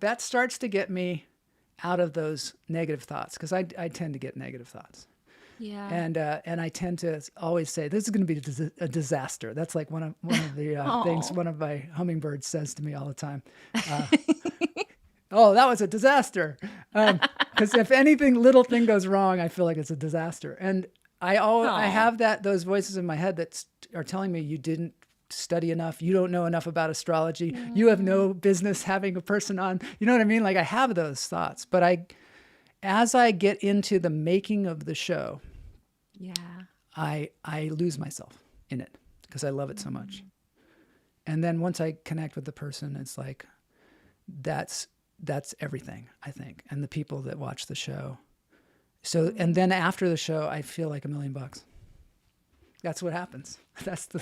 That starts to get me out of those negative thoughts because I tend to get negative thoughts. Yeah. And I tend to always say, this is going to be a disaster. That's like one of the things one of my hummingbirds says to me all the time. Oh, that was a disaster. Because if little thing goes wrong, I feel like it's a disaster. And I have those voices in my head that are telling me you didn't study enough. You don't know enough about astrology. Mm-hmm. You have no business having a person on. You know what I mean? Like I have those thoughts, but as I get into the making of the show, I lose myself in it because I love it so much. And then once I connect with the person, it's like, that's everything, I think. And the people that watch the show, So, and then after the show, I feel like $1 million. That's what happens.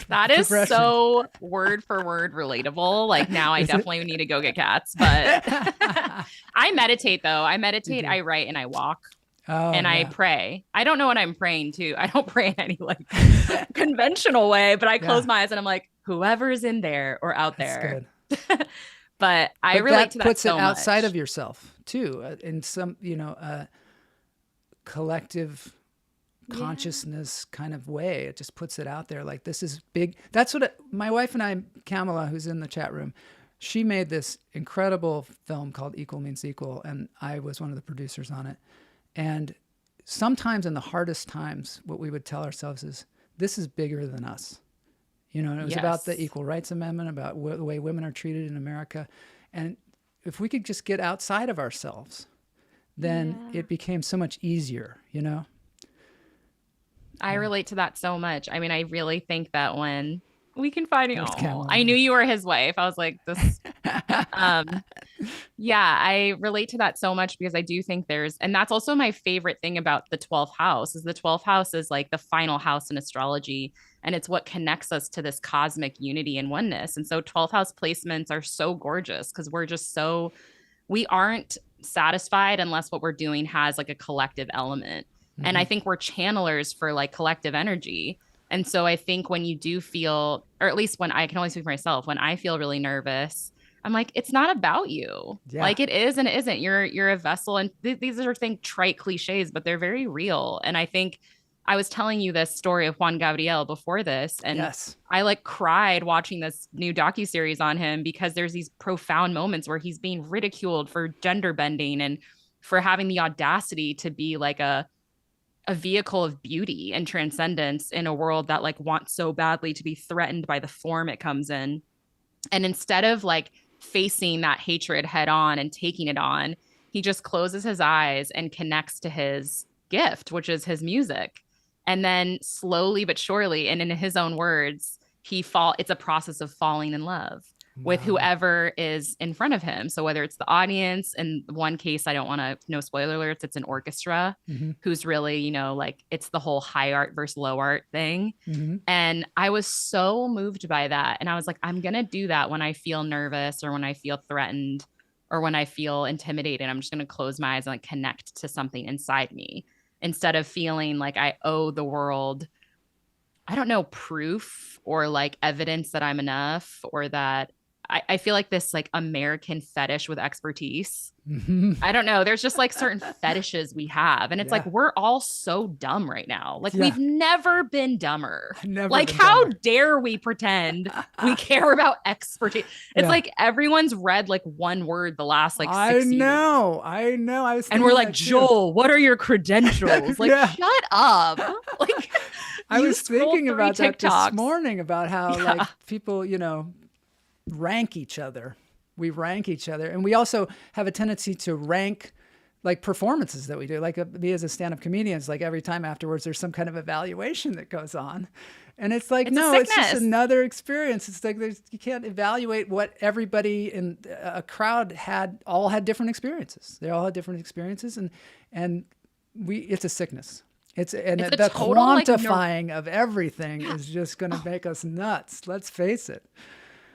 That is so word for word relatable. Like now I definitely need to go get cats, but I meditate though. I meditate, I write, and I walk. And I pray. I don't know what I'm praying to. I don't pray in any like conventional way, but I close my eyes and I'm like, whoever's in there or out there. But I relate to that puts so it outside much. of yourself too, in some, collective consciousness kind of way. It just puts it out there like this is big. That's what my wife and I, Kamala, who's in the chat room, she made this incredible film called Equal Means Equal, and I was one of the producers on it. And sometimes in the hardest times, what we would tell ourselves is, this is bigger than us. And it was about the Equal Rights Amendment, about the way women are treated in America. And if we could just get outside of ourselves, then it became so much easier, I relate to that so much. I mean, I really think that when we can find you, I knew you were his wife. I was like, this, I relate to that so much because I do think and that's also my favorite thing about the 12th house is the 12th house is like the final house in astrology. And it's what connects us to this cosmic unity and oneness. And so 12th house placements are so gorgeous because we aren't satisfied unless what we're doing has like a collective element. Mm-hmm. And I think we're channelers for like collective energy. And so I think when you do feel, or at least when I can only speak for myself, when I feel really nervous, I'm like, it's not about you. Yeah. Like it is and it isn't. You're a vessel. And these are trite cliches, but they're very real. And I think I was telling you this story of Juan Gabriel before this, and I like cried watching this new docuseries on him because there's these profound moments where he's being ridiculed for gender bending and for having the audacity to be like a vehicle of beauty and transcendence in a world that like wants so badly to be threatened by the form it comes in. And instead of like facing that hatred head on and taking it on, he just closes his eyes and connects to his gift, which is his music. And then slowly but surely, and in his own words, it's a process of falling in love with whoever is in front of him. So whether it's the audience, in one case, I don't want to, no spoiler alerts, it's an orchestra who's really, like it's the whole high art versus low art thing. And I was so moved by that. And I was like, I'm going to do that when I feel nervous or when I feel threatened or when I feel intimidated. I'm just going to close my eyes and like connect to something inside me instead of feeling like I owe the world, I don't know, proof or like evidence that I'm enough or that I feel like this like American fetish with expertise. I don't know. There's just like certain fetishes we have. And it's like, we're all so dumb right now. Like we've never been dumber. Like how dare we pretend we care about expertise? It's like everyone's read like one word the last like 6 years. I know. I was and we're like, Joel, what are your credentials? Like, shut up. Like I was thinking about that this morning about how like people, rank each other. We rank each other. And we also have a tendency to rank like performances that we do. Like me as a stand-up comedian, it's like every time afterwards, there's some kind of evaluation that goes on. And it's like, it's just another experience. It's like you can't evaluate what everybody in a crowd all had different experiences. They all had different experiences. And it's a sickness. The total, quantifying of everything is just going to make us nuts. Let's face it.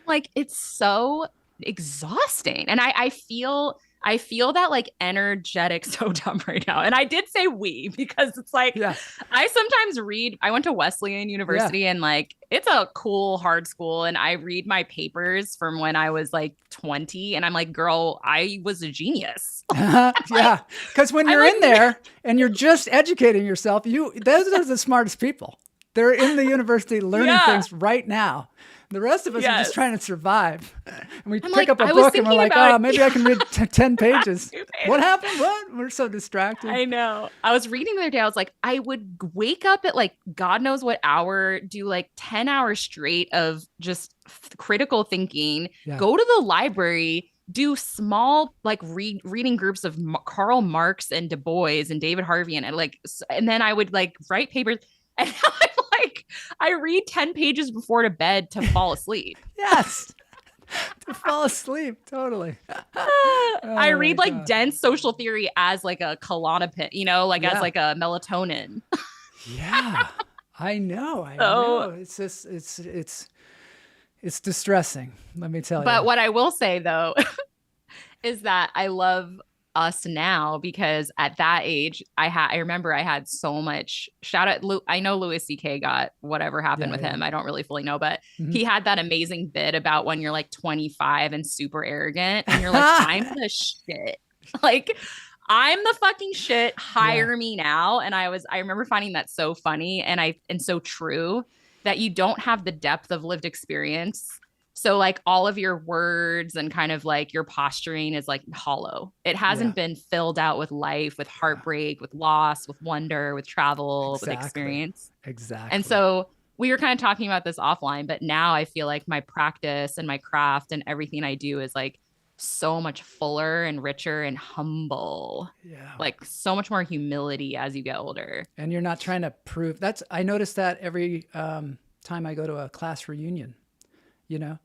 Like it's so exhausting. And I feel that like energetic so dumb right now. And I did say we because it's like I sometimes read, I went to Wesleyan University and like it's a cool hard school and I read my papers from when I was like 20 and I'm like, girl, I was a genius. Because when you're in there and you're just educating yourself, those are the smartest people. They're in the university learning things right now. The rest of us are just trying to survive. And we pick up a book and we're like, maybe I can read 10 pages. What happened? What? We're so distracted. I know. I was reading the other day. I was like, I would wake up at like God knows what hour, do like 10 hours straight of just critical thinking, go to the library, do small like reading groups of Karl Marx and Du Bois and David Harvey and then I would like write papers. And I'm like, I read 10 pages before to bed to fall asleep. Yes. To fall asleep, totally. I read like dense social theory as like a Klonopin, you know, like as like a melatonin. Yeah, I know. It's just it's distressing. Let me tell you. But what I will say though is that I love us now because at that age, I remember I had so much shout out. I know Louis C.K. got whatever happened with him. I don't really fully know, but he had that amazing bit about when you're like 25 and super arrogant and you're like, I'm the shit. Like, I'm the fucking shit. Hire me now. And I remember finding that so funny and so true that you don't have the depth of lived experience. So like all of your words and kind of like your posturing is like hollow. It hasn't been filled out with life, with heartbreak, with loss, with wonder, with travel, with experience. Exactly. And so we were kind of talking about this offline, but now I feel like my practice and my craft and everything I do is like so much fuller and richer and humble. Yeah. Like so much more humility as you get older. And you're not trying to prove I notice that every time I go to a class reunion, you know,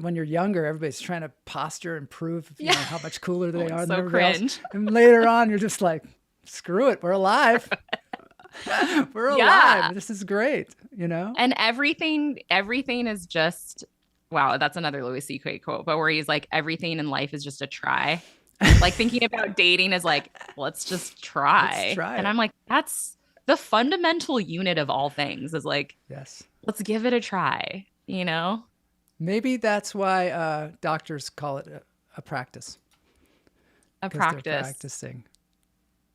when you're younger, everybody's trying to posture and prove you know, how much cooler they are than everybody else. And later on, you're just like, screw it, we're alive. We're alive. This is great, you know? And everything is just, wow, that's another Louis C.K. quote, but where he's like, everything in life is just a try. Like thinking about dating is like, let's just try. Let's try and it. I'm like, that's the fundamental unit of all things is like, let's give it a try, you know? Maybe that's why doctors call it a practice. A practice. They're practicing.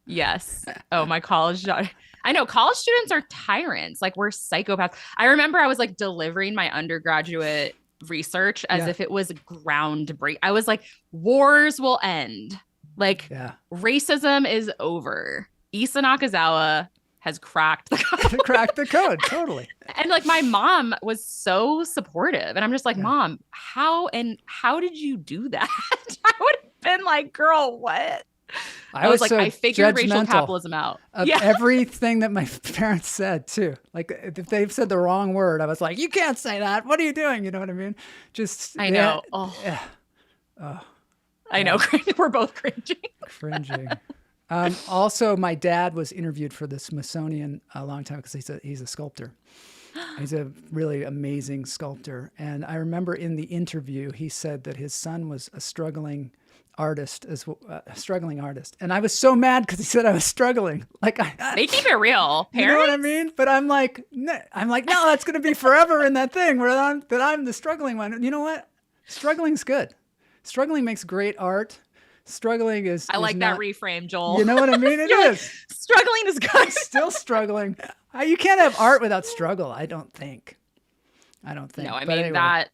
Yes. Oh, my college. I know college students are tyrants. Like we're psychopaths. I remember I was like delivering my undergraduate research as if it was groundbreaking. I was like, wars will end. Like racism is over. Isa Nakazawa has cracked the code. Cracked the code, totally. And like my mom was so supportive. And I'm just like, Mom, how did you do that? I would have been like, girl, what? I was like, so I figured racial judgmental capitalism out. Of everything that my parents said too. Like if they've said the wrong word, I was like, you can't say that. What are you doing? You know what I mean? I know. I know. We're both cringing. Cringing. Also, my dad was interviewed for the Smithsonian a long time because he's a sculptor. He's a really amazing sculptor. And I remember in the interview, he said that his son was a struggling artist. And I was so mad because he said I was struggling. Like they keep it real. Parents? You know what I mean? But I'm like, no, that's going to be forever in that thing where I'm the struggling one. You know what? Struggling's good. Struggling makes great art. Struggling is I like that reframe, Joel. You know what I mean? It is. Struggling is good. Still struggling. You can't have art without struggle, I don't think. No, I mean that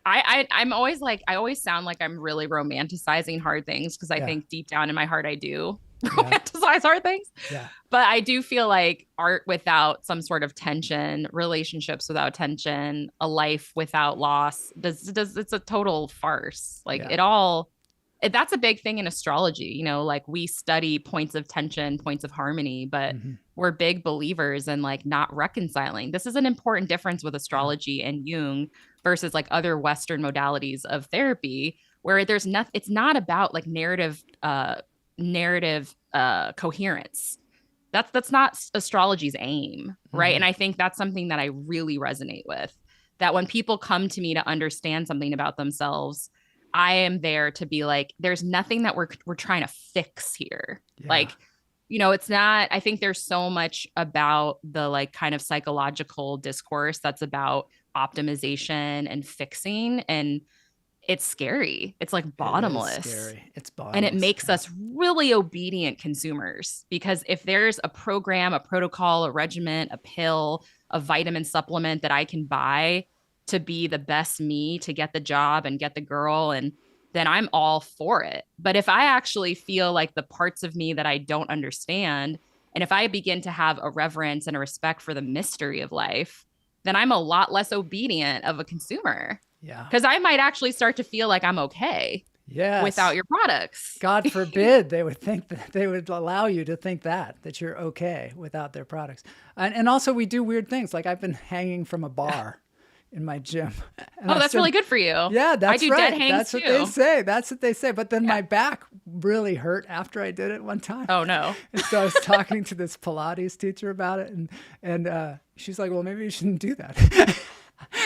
I'm always like, I always sound like I'm really romanticizing hard things because I think deep down in my heart I do romanticize hard things. Yeah. But I do feel like art without some sort of tension, relationships without tension, a life without loss, it's a total farce. Like that's a big thing in astrology, you know, like we study points of tension, points of harmony, but we're big believers in like not reconciling. This is an important difference with astrology and Jung versus like other Western modalities of therapy where it's not about like narrative coherence. That's not astrology's aim, right? And I think that's something that I really resonate with, that when people come to me to understand something about themselves, I am there to be like, there's nothing that we're trying to fix here. Yeah. Like, you know, it's not, I think there's so much about the like kind of psychological discourse that's about optimization and fixing. And it's scary. It's like bottomless. It is scary. It's bottomless. And it makes us really obedient consumers because if there's a program, a protocol, a regimen, a pill, a vitamin supplement that I can buy to be the best me, to get the job and get the girl, and then I'm all for it. But if I actually feel like the parts of me that I don't understand, and if I begin to have a reverence and a respect for the mystery of life, then I'm a lot less obedient of a consumer. Yeah. Because I might actually start to feel like I'm okay without your products. God forbid they would allow you to think that you're okay without their products. And also we do weird things. Like I've been hanging from a bar in my gym. And Oh, that's really good for you. Yeah, that's I do right. dead hangs That's too. what they say. That's what they say. But then my back really hurt after I did it one time. Oh no. And so I was talking to this Pilates teacher about it, and she's like, well, maybe you shouldn't do that.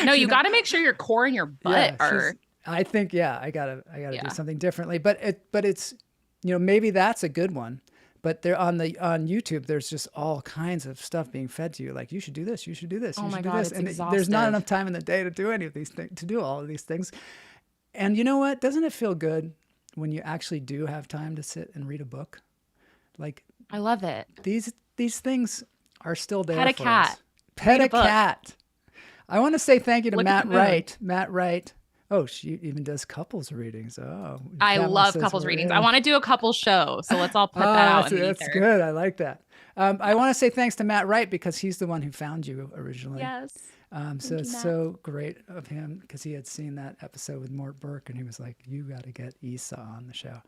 No, you got to make sure your core and your butt are. I think, I gotta do something differently. But it's, maybe that's a good one. But there on YouTube, there's just all kinds of stuff being fed to you. Like, you should do this, you should do this, you should do this. It's and exhaustive. there's not enough time in the day to do any of these things, to do all of these things. And you know what? Doesn't it feel good when you actually do have time to sit and read a book? Like, I love it. These things are still there. Pet a for cat. us. Pet Read a cat. I want to say thank you to Look Matt at the moon. Wright. Matt Wright. Oh, she even does couples readings. Oh, I Pamela love says couples we're readings. in. I want to do a couple show, so let's all put that out. That's good. I like that. I want to say thanks to Matt Wright because he's the one who found you originally. Yes. So it's so great of him because he had seen that episode with Mort Burke and he was like, "You got to get Isa on the show."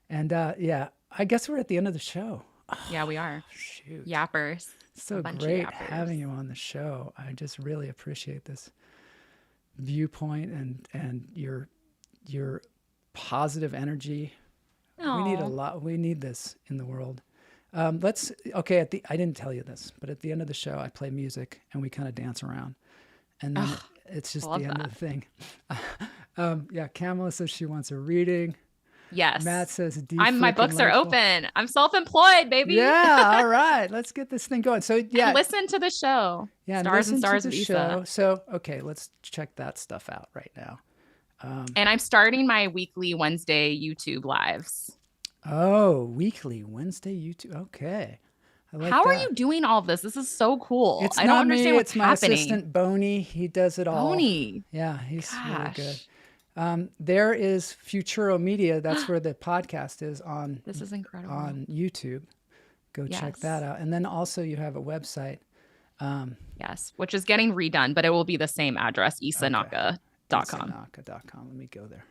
And I guess we're at the end of the show. Yeah, we are. Shoot. Yappers. So Bunch of great yappers. having you on the show. I just really appreciate this viewpoint and your positive energy. Aww. We need a lot. We need this in the world. I didn't tell you this, but at the end of the show, I play music and we kind of dance around, and then it's just the end of the thing. Kamala says she wants a reading. Yes. Matt says, my books are open. I'm self-employed, baby. Yeah. All right. Let's get this thing going. So And listen to the show. Yeah. Stars and listen Stars to with the Isa. show. So, okay, let's check that stuff out right now. And I'm starting my weekly Wednesday YouTube lives. Oh, weekly Wednesday YouTube. Okay. I like How are that. you doing all of this? This is so cool. It's I not don't understand me, what's it's my happening. assistant Boney. He does it all. Boney. Yeah, he's really Gosh. good. There is Futuro Media. That's where the podcast is on. This is incredible. On YouTube. Go check that out. And then also you have a website. Yes, which is getting redone, but it will be the same address, isanaka.com. isanaka.com. Let me go there.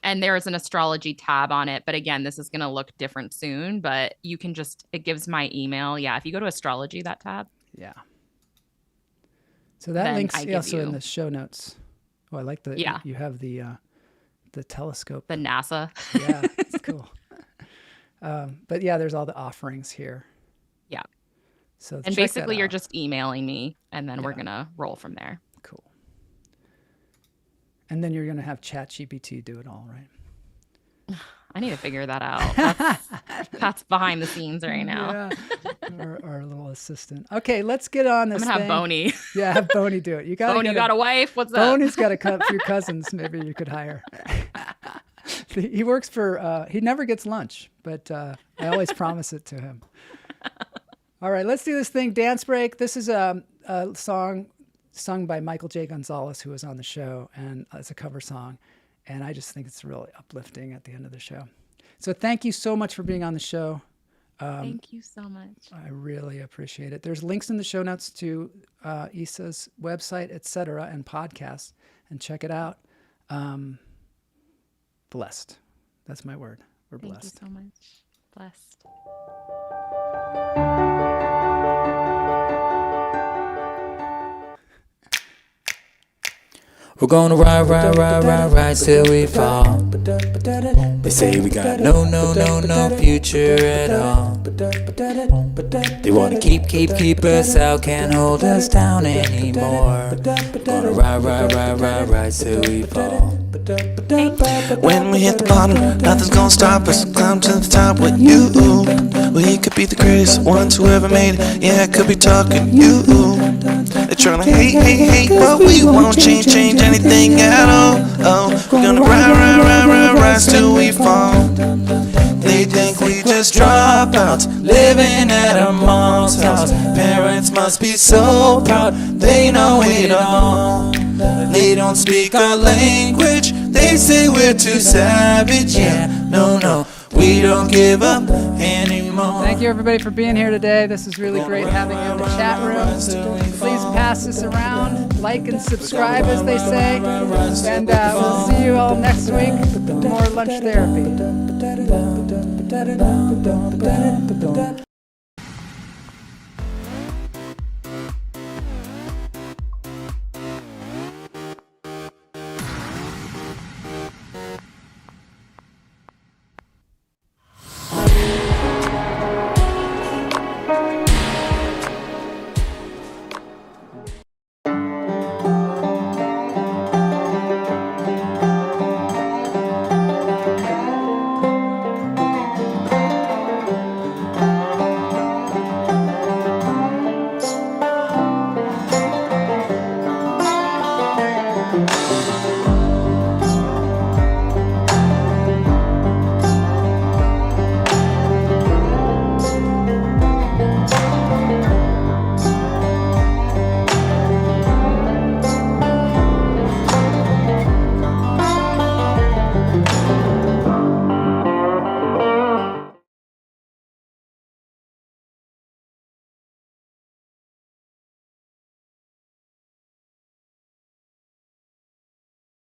And there is an astrology tab on it. But again, this is going to look different soon, but you can it gives my email. Yeah. If you go to astrology, that tab. Yeah. So that Then link's I give also in you- the show notes. Oh, I like the, Yeah. you have the telescope. The NASA. Yeah, it's cool. But yeah, there's all the offerings here. Yeah. So And check that basically you're out. just emailing me and then we're going to roll from there. Cool. And then you're going to have ChatGPT do it all, right? I need to figure that out. That's behind the scenes right now. Yeah. Our little assistant. Okay, let's get on this I'm gonna have thing. Boney. Yeah, have Boney do it. You got Boney, you got a wife? What's up? Boney's got a few cousins maybe you could hire. He works for, he never gets lunch, but I always promise it to him. All right, let's do this thing. Dance break. This is a song sung by Michael J. Gonzalez, who was on the show, and it's a cover song. And I just think it's really uplifting at the end of the show. So thank you so much for being on the show. Thank you so much. I really appreciate it. There's links in the show notes to Isa's website, etc., and podcasts, and check it out. Blessed. That's my word. We're blessed. Thank you so much. Blessed. We're gonna ride till we fall. They say we got no future at all. They wanna keep us out, can't hold us down anymore. Gonna ride till we fall. When we hit the bottom, nothing's gonna stop us. Climb to the top with you. We could be the greatest ones who ever made it. Yeah, I could be talking you. They're trying to hate, but we won't change anything at all. Oh, we're gonna rise till we fall. They think we just dropouts, living at our mom's house. Parents must be so proud, they know it all. They don't speak our language, they say we're too savage. Yeah, no, we don't give up anymore. Thank you, everybody, for being here today. This is really great having you in the chat room. Please pass this around, like and subscribe, as they say. And we'll see you all next week with more lunch therapy.